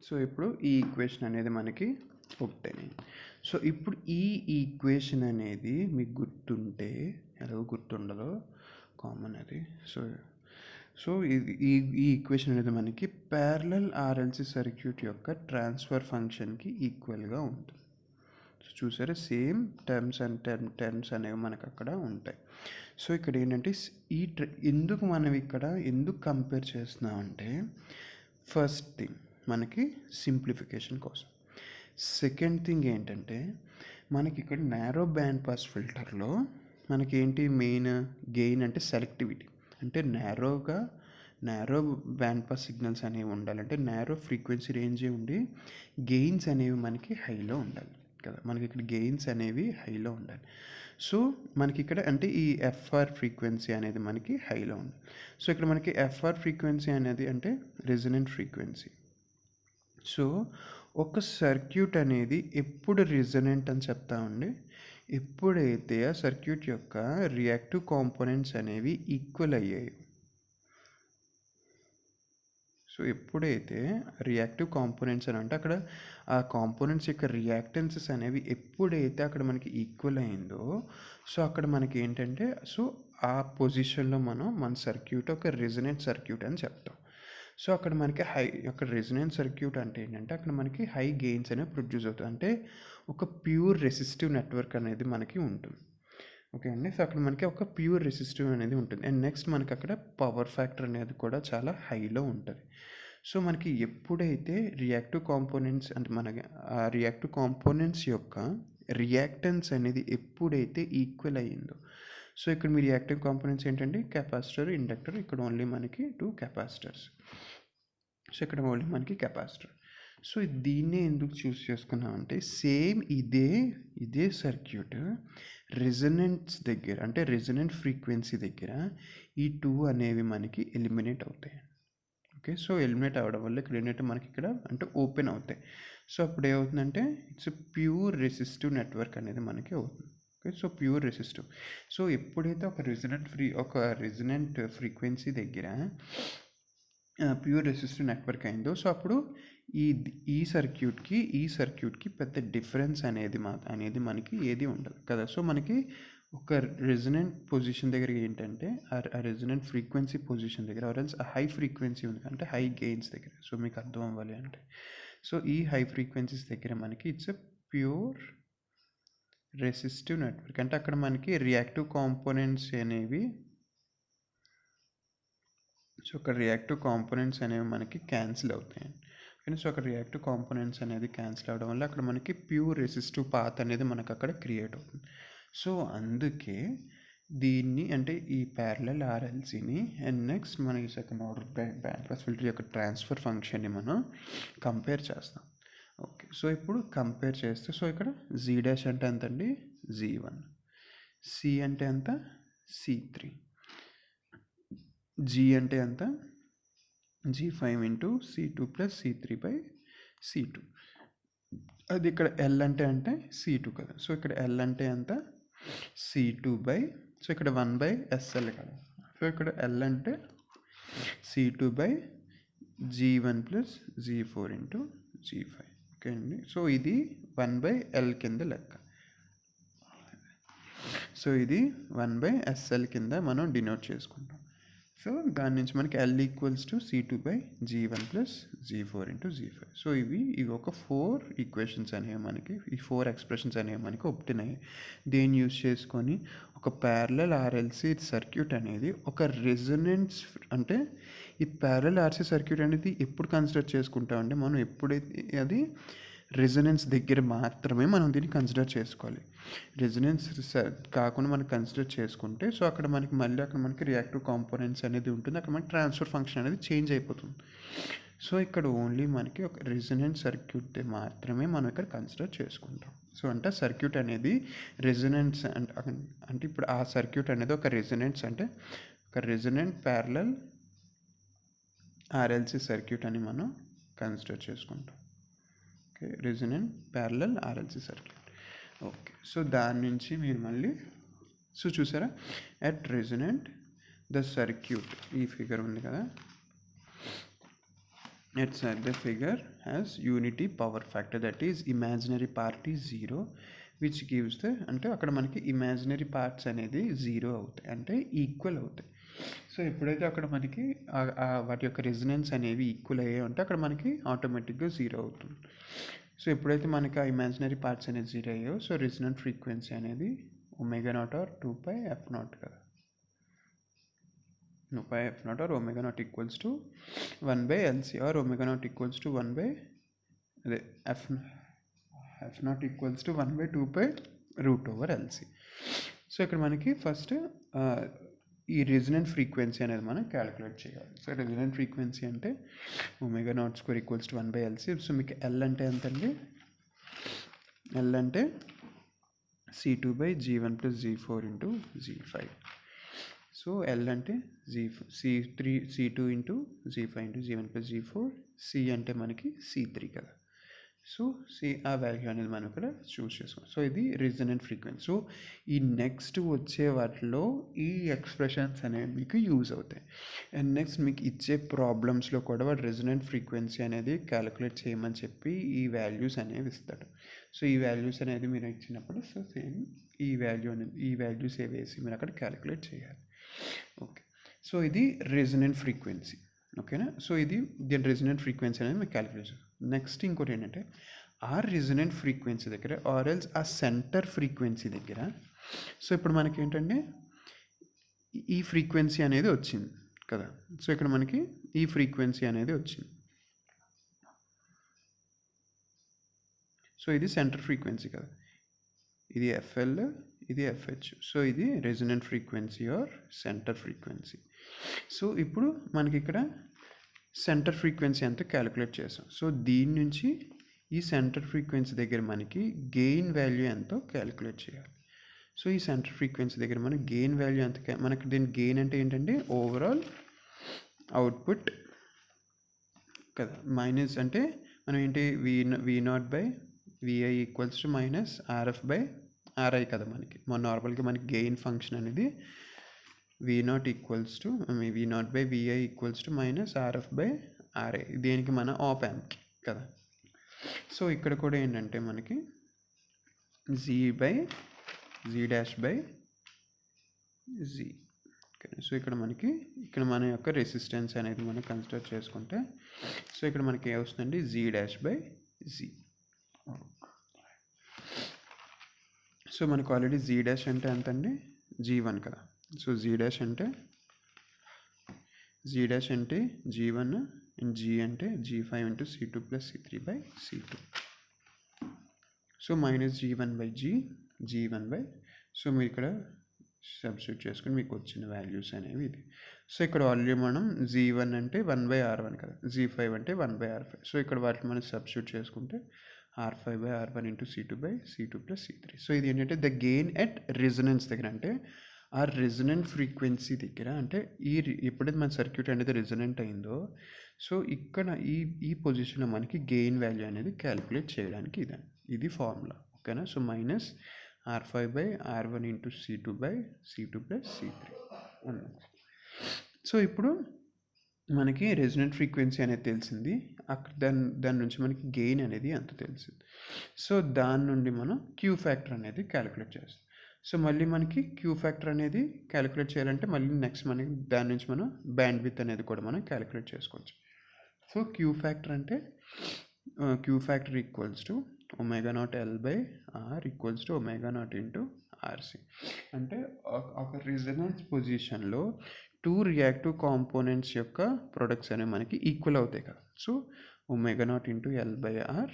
So ఇప్పుడు ఈ equation అనేది మనకి ఒకటేనే. సో ఇప్పుడు ఈ ఈక్వేషన్ అనేది మీకు గుర్తుంటే, ఎలాగో గుర్తుండదో కామన్ అది. సో ఇది ఈ ఈక్వేషన్ అనేది మనకి ప్యారలల్ ఆర్ఎల్సి సర్క్యూట్ యొక్క ట్రాన్స్ఫర్ ఫంక్షన్కి ఈక్వల్గా ఉంటుంది. సో చూసారా, సేమ్ టర్మ్స్ అనేవి మనకు అక్కడ ఉంటాయి. సో ఇక్కడ ఏంటంటే ఎందుకు మనం ఇక్కడ ఎందుకు కంపేర్ చేస్తున్నామంటే, ఫస్ట్ థింగ్ మనకి సింప్లిఫికేషన్ కోసం. సెకండ్ థింగ్ ఏంటంటే, మనకి ఇక్కడ నారో బ్యాండ్ పాస్ ఫిల్టర్లో మనకి ఏంటి మెయిన్ గెయిన్ అంటే సెలెక్టివిటీ. అంటే నారో బ్యాండ్ పాస్ సిగ్నల్స్ అనేవి ఉండాలంటే నారో ఫ్రీక్వెన్సీ రేంజే ఉండి గెయిన్స్ అనేవి మనకి హైలో ఉండాలి కదా. మనకి ఇక్కడ గెయిన్స్ అనేవి హైలో ఉండాలి. సో మనకి ఇక్కడ అంటే ఈ ఎఫ్ఆర్ ఫ్రీక్వెన్సీ అనేది మనకి హైలో ఉంది. సో ఇక్కడ మనకి ఎఫ్ఆర్ ఫ్రీక్వెన్సీ అనేది అంటే రెజొనెంట్ ఫ్రీక్వెన్సీ. సో ఒక సర్క్యూట్ అనేది ఎప్పుడు రెజొనెంట్ అని చెప్తామండి, ఎప్పుడైతే ఆ సర్క్యూట్ యొక్క రియాక్టివ్ కాంపోనెంట్స్ అనేవి ఈక్వల్ అయ్యాయి. సో ఎప్పుడైతే రియాక్టివ్ కాంపోనెంట్స్ అని అంటే అక్కడ ఆ కాంపోనెంట్స్ యొక్క రియాక్టెన్సెస్ అనేవి ఎప్పుడైతే అక్కడ మనకి ఈక్వల్ అయిందో, సో అక్కడ మనకి ఏంటంటే సో ఆ పొజిషన్లో మన సర్క్యూట్ ఒక రెజొనెంట్ సర్క్యూట్ అని చెప్తాం. సో అక్కడ మనకి అక్కడ రెజొనెంట్ సర్క్యూట్ అంటే ఏంటంటే అక్కడ మనకి హై గెయిన్స్ అనేవి ప్రొడ్యూస్ అవుతుంది. అంటే ఒక ప్యూర్ రెసిస్టివ్ నెట్వర్క్ అనేది మనకి ఉంటుంది. ఓకే అండి. సో అక్కడ మనకి ఒక ప్యూర్ రెసిస్టివ్ అనేది ఉంటుంది. అండ్ నెక్స్ట్ మనకి అక్కడ పవర్ ఫ్యాక్టర్ అనేది కూడా చాలా హైలో ఉంటుంది. సో మనకి ఎప్పుడైతే రియాక్టివ్ కాంపోనెంట్స్ అంటే మనకి ఆ రియాక్టివ్ కాంపోనెంట్స్ యొక్క రియాక్టెన్స్ అనేది ఎప్పుడైతే ఈక్వల్ అయ్యిందో, సో ఇక్కడ మీ రియాక్టివ్ కాంపోనెంట్స్ ఏంటంటే కెపాసిటర్, ఇండక్టర్. ఇక్కడ ఓన్లీ మనకి 2 కెపాసిటర్స్. సో ఇక్కడ ఓన్లీ మనకి కెపాసిటర్. సో దీన్నే ఎందుకు చూస్ చేసుకున్నామంటే సేమ్ ఇదే సర్క్యూట్ రెజొనెన్స్ దగ్గర అంటే రెజొనెంట్ ఫ్రీక్వెన్సీ దగ్గర ఈ 2 అనేవి మనకి ఎలిమినేట్ అవుతాయి. ఓకే, సో ఎలిమినేట్ అవ్వడం వల్ల ఇక్కడ ఏంటంటే మనకి ఇక్కడ అంటే ఓపెన్ అవుతాయి. సో అప్పుడు ఏమవుతుందంటే ఇట్స్ ప్యూర్ రెసిస్టివ్ నెట్వర్క్ అనేది మనకి అవుతుంది. Okay, so pure resistive. So ఎప్పుడైతే ఒక రెజొనెంట్ ఫ్రీక్వెన్సీ దగ్గర ప్యూర్ రెసిస్టివ్ నెట్వర్క్ అయిందో, సో అప్పుడు ఈ సర్క్యూట్కి పెద్ద డిఫరెన్స్ అనేది మనకి ఏది ఉండదు కదా. సో మనకి ఒక రెజొనెంట్ పొజిషన్ దగ్గర ఏంటంటే ఆ రెజొనెంట్ ఫ్రీక్వెన్సీ పొజిషన్ దగ్గర ఆర్ఎల్స్ హై ఫ్రీక్వెన్సీ ఉంది అంటే హై గెయిన్స్ దగ్గర. సో మీకు అర్థం అవ్వాలి అంటే, సో ఈ హై ఫ్రీక్వెన్సీస్ దగ్గర మనకి it's a pure resistive network. అంటే అక్కడ మనకి రియాక్టివ్ కాంపోనెంట్స్ అనేవి మనకి క్యాన్సిల్ అవుతాయి. కానీ సో అక్కడ రియాక్టివ్ కాంపోనెంట్స్ అనేది క్యాన్సిల్ అవ్వడం వల్ల అక్కడ మనకి ప్యూర్ రెసిస్టివ్ పాత్ అనేది మనకు అక్కడ క్రియేట్ అవుతుంది. సో అందుకే దీన్ని అంటే ఈ ప్యారలల్ ఆర్ఎల్సీని అండ్ నెక్స్ట్ మన ఈ second order band pass filter యొక్క ట్రాన్స్ఫర్ ఫంక్షన్ని మనం కంపేర్ చేస్తాం. ఓకే, సో ఇప్పుడు కంపేర్ చేస్తే సో ఇక్కడ జీ డాష్ అంటే ఎంత అండి, Z1, సి అంటే ఎంత, C3, జీ అంటే ఎంత, G5 into C2 plus C3/C2. అది ఇక్కడ ఎల్ అంటే C2 కదా. సో ఇక్కడ ఎల్ అంటే ఎంత, C2 సో ఇక్కడ 1/SL కదా. సో ఇక్కడ ఎల్ అంటే C2/G1 plus G4 into G5. Okay అండి. సో ఇది 1/L కింద లెక్క. సో ఇది 1/SL కింద మనం డినోట్ చేసుకుంటాం. సో దాని నుంచి మనకి L equals to C2/G1 plus G4 into G5. So ఇవి ఒక 4 ఈక్వేషన్స్ అనేవి మనకి, ఈ 4 ఎక్స్ప్రెషన్స్ అనేవి మనకి ఒప్టినాయి. దేన్ని యూజ్ చేసుకొని ఒక ప్యారలల్ ఆర్ఎల్సి సర్క్యూట్ అనేది ఒక రెజొనెన్స్ అంటే ఈ ప్యారలల్ ఆర్సీ సర్క్యూట్ అనేది ఎప్పుడు కన్సిడర్ చేసుకుంటామంటే మనం ఎప్పుడైతే అది రెజొనెన్స్ దగ్గర మాత్రమే మనం దీన్ని కన్సిడర్ చేసుకోవాలి. రెజొనెన్స్ కాకుండా మనం కన్సిడర్ చేసుకుంటే సో అక్కడ మనకి రియాక్టివ్ కాంపోనెంట్స్ అనేది ఉంటుంది. అక్కడ మనకి ట్రాన్స్ఫర్ ఫంక్షన్ అనేది చేంజ్ అయిపోతుంది. సో ఇక్కడ ఓన్లీ మనకి ఒక రెజొనెంట్ సర్క్యూట్ మాత్రమే మనం ఇక్కడ కన్సిడర్ చేసుకుంటాం. సో అంటే సర్క్యూట్ అనేది రెజొనెన్స్ అంటే ఇప్పుడు ఆ సర్క్యూట్ అనేది ఒక రెజొనెంట్ ప్యారలల్ ఆర్ఎల్సి సర్క్యూట్ అని మనం కన్సిడర్ చేసుకుంటాం. Okay, resonant parallel RLC circuit. Okay, so దాని నుంచి మీరు మళ్ళీ సో చూసారా అట్ రెజొనెంట్ ద సర్క్యూట్, ఈ ఫిగర్ ఉంది కదా, It's the figure has unity power factor, that is imaginary part is 0, which gives the అంటే అక్కడ మనకి ఇమాజినరీ పార్ట్స్ అనేది 0 అవుతాయి, అంటే ఈక్వల్ అవుతాయి. సో ఎప్పుడైతే అక్కడ మనకి వాటి యొక్క రెజొనెన్స్ అనేవి ఈక్వల్ అయ్యాయి అంటే అక్కడ మనకి ఆటోమేటిక్గా 0 అవుతుంది. సో ఎప్పుడైతే మనకి ఆ ఇమాజినరీ పార్ట్స్ అనేది 0 అయ్యాయో సో రెజొనెంట్ ఫ్రీక్వెన్సీ అనేది ఒమేగా నాట్ ఆర్ 2πf0 కదా. 2πf0 or omega naught equals to 1/LC or omega naught equals to 1 by అదే f naught equals to 1/2π√LC. So ఇక్కడ మనకి ఫస్ట్ ఈ రెజొనెంట్ ఫ్రీక్వెన్సీ అనేది మనం క్యాలిక్యులేట్ చేయాలి. సో రెజొనెంట్ ఫ్రీక్వెన్సీ అంటే omega naught square equals to 1/LC. So మీకు L అంటే ఎంతండి? ఎల్ అంటే C2/G1 + G4 × G5. So L అంటే C2 × G5 × G1 + G4. C అంటే మనకి C3 కదా. సో ఆ వాల్యూ అనేది మనం ఇక్కడ చూస్ చేసుకోవాలి. సో ఇది రెజొనెంట్ ఫ్రీక్వెన్సీ. సో ఈ నెక్స్ట్ వచ్చే వాటిలో ఈ ఎక్స్ప్రెషన్స్ అనేవి మీకు యూజ్ అవుతాయి. అండ్ నెక్స్ట్ మీకు ఇచ్చే ప్రాబ్లమ్స్లో కూడా వాడు రెజొనెంట్ ఫ్రీక్వెన్సీ అనేది క్యాలిక్యులేట్ చేయమని చెప్పి ఈ వాల్యూస్ అనేవి ఇస్తాడు. సో ఈ వాల్యూస్ అనేది మీరు ఇచ్చినప్పుడు సో సేమ్ ఈ వాల్యూస్ వేసి మీరు అక్కడ క్యాలిక్యులేట్ చేయాలి. ఓకే, సో ఇది రెజొనెంట్ ఫ్రీక్వెన్సీ. ఓకేనా. సో ఇది దీని రెజొనెంట్ ఫ్రీక్వెన్సీ అనేది మీకు క్యాలిక్యులేట్ చేయాలి. నెక్స్ట్ ఇంకోటి ఏంటంటే ఆ రెజొనెంట్ ఫ్రీక్వెన్సీ దగ్గర ఆర్ఎల్స్ ఆ సెంటర్ ఫ్రీక్వెన్సీ దగ్గర సో ఇప్పుడు మనకి ఏంటంటే ఈ ఫ్రీక్వెన్సీ అనేది వచ్చింది కదా. సో ఇక్కడ మనకి ఈ ఫ్రీక్వెన్సీ అనేది వచ్చింది. సో ఇది సెంటర్ ఫ్రీక్వెన్సీ కదా, ఇది ఎఫ్ఎల్, ఇది ఎఫ్హెచ్. సో ఇది resonant frequency or centre frequency. So ఇప్పుడు మనకి ఇక్కడ సెంటర్ ఫ్రీక్వెన్సీ అంతా క్యాలిక్యులేట్ చేసాం. సో దీని నుంచి ఈ సెంటర్ ఫ్రీక్వెన్సీ దగ్గర మనకి గెయిన్ వాల్యూ ఎంతో క్యాలిక్యులేట్ చేయాలి. సో ఈ సెంటర్ ఫ్రీక్వెన్సీ దగ్గర మనకి గెయిన్ వాల్యూ ఎంత, మనకి దీని గెయిన్ అంటే ఏంటంటే ఓవరాల్ అవుట్పుట్ కదా, మైనస్ అంటే మనం ఏంటి V0/Vi ఈక్వల్స్ టు -RF/Ri కదా. మనకి నార్మల్గా మనకి గెయిన్ ఫంక్షన్ అనేది V0 equals to V0/Vi equals to -RF/Ri, దేనికి మన ఆప్ యాంప్ కదా. సో ఇక్కడ కూడా ఏంటంటే మనకి Z/Z'/Z. సో ఇక్కడ మన యొక్క రెసిస్టెన్స్ అనేది మనం కన్సిడర్ చేసుకుంటే సో ఇక్కడ మనకి ఏమొస్తుందండి Z'/Z. సో మనకు ఆల్రెడీ Z' అంటే ఎంత అండి? G1 కదా. సో Z' అంటే G1 అండ్ G అంటే G5 × C2 + C3/C2. So -G1/G1 so మీరు ఇక్కడ సబ్స్టిట్యూట్ చేసుకుని మీకు వచ్చిన వాల్యూస్ అనేవి ఇది. సో ఇక్కడ ఆల్రెడీ మనం Z1 అంటే 1/R1 కదా, Z5 అంటే 1/R5. సో ఇక్కడ వాటిని మనం సబ్స్టిట్యూట్ చేసుకుంటే R5/R1 × C2/C2 + C3. సో ఇది ఏంటంటే ద గెయిన్ ఎట్ రెజొనెన్స్ దగ్గర, అంటే ఆ రెజొనెంట్ ఫ్రీక్వెన్సీ దగ్గర, అంటే ఎప్పుడైతే మన సర్క్యూట్ అనేది రెజొనెంట్ అయిందో సో ఇక్కడ ఈ పొజిషన్లో మనకి గెయిన్ వాల్యూ అనేది క్యాలిక్యులేట్ చేయడానికి ఇది ఫార్ములా. ఓకేనా. So -R5/R1 × C2/C2 + C3. So ఇప్పుడు మనకి రెజొనెంట్ ఫ్రీక్వెన్సీ అనేది తెలిసింది, అక్కడ దాని నుంచి మనకి గెయిన్ అనేది ఎంత తెలిసింది. సో దాని నుండి మనం క్యూ ఫ్యాక్టర్ అనేది క్యాలిక్యులేట్ చేస్తాం. సో మళ్ళీ మనకి క్యూ ఫ్యాక్టర్ అనేది క్యాలిక్యులేట్ చేయాలంటే మళ్ళీ నెక్స్ట్ మనకి దాని నుంచి మనం బ్యాండ్ విడ్త్ అనేది కూడా మనం క్యాలిక్యులేట్ చేసుకోవచ్చు. సో క్యూ ఫ్యాక్టర్ అంటే Q factor equals to ω0L/R equals to ω0 × RC. అంటే ఒక రెజొనెన్స్ పొజిషన్లో 2 రియాక్టివ్ కాంపోనెంట్స్ యొక్క ప్రొడక్ట్స్ అనేవి మనకి ఈక్వల్ అవుతాయి కదా. So ω0 × L/R